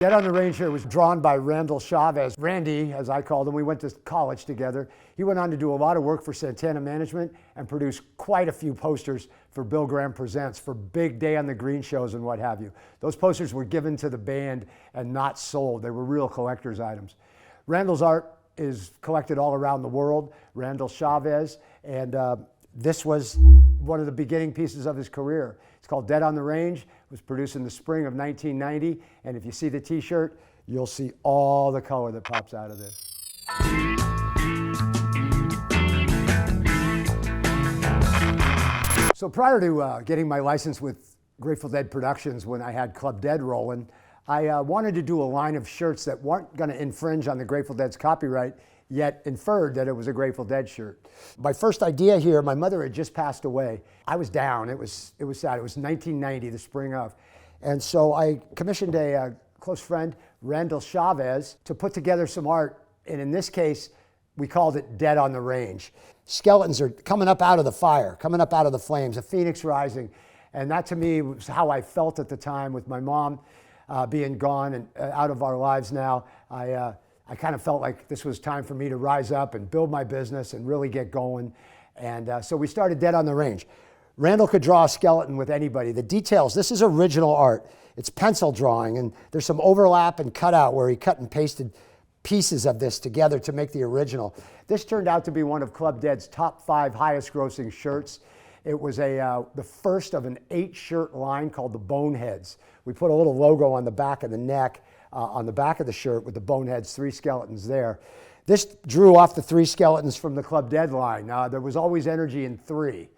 Dead on the Range here was drawn by Randall Chavez. Randy, as I called him, we went to college together. He went on to do a lot of work for Santana Management and produced quite a few posters for Bill Graham Presents, for big Day on the Green shows and what have you. Those posters were given to the band and not sold. They were real collector's items. Randall's art is collected all around the world, Randall Chavez, and this was one of the beginning pieces of his career. It's called Dead on the Range. It was produced in the spring of 1990, and if you see the t-shirt, you'll see all the color that pops out of this. So prior to getting my license with Grateful Dead Productions, when I had Club Dead rolling, I wanted to do a line of shirts that weren't going to infringe on the Grateful Dead's copyright, yet inferred that it was a Grateful Dead shirt. My first idea here, my mother had just passed away. I was down, it was sad. It was 1990, the spring of. And so I commissioned a close friend, Randall Chavez, to put together some art. And in this case, we called it Dead on the Range. Skeletons are coming up out of the fire, coming up out of the flames, a phoenix rising. And that to me was how I felt at the time with my mom being gone and out of our lives now. I kind of felt like this was time for me to rise up and build my business and really get going. And so we started Dead on the Range. Randall could draw a skeleton with anybody. The details, this is original art. It's pencil drawing, and there's some overlap and cutout where he cut and pasted pieces of this together to make the original. This turned out to be one of Club Dead's top 5 highest grossing shirts. It was the first of an 8-shirt line called the Boneheads. We put a little logo on the back of the neck, on the back of the shirt with the Boneheads, 3 skeletons there. This drew off the 3 skeletons from the Club Dead line. There was always energy in 3.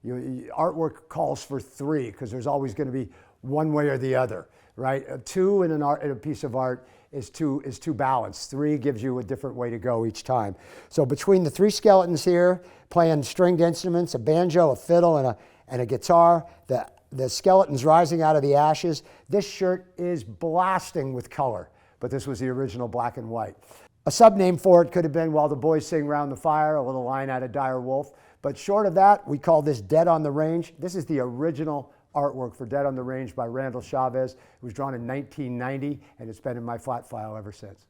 Artwork calls for 3 because there's always going to be one way or the other, right? 2 in a piece of art is too balanced. 3 gives you a different way to go each time. So between the 3 skeletons here, playing stringed instruments, a banjo, a fiddle, and a guitar, the skeletons rising out of the ashes, this shirt is blasting with color, but this was the original black and white. A subname for it could have been While the Boys Sing Round the Fire, a little line out of Dire Wolf, but short of that, we call this Dead on the Range. This is the original artwork for Dead on the Range by Randall Chavez. It was drawn in 1990, and it's been in my flat file ever since.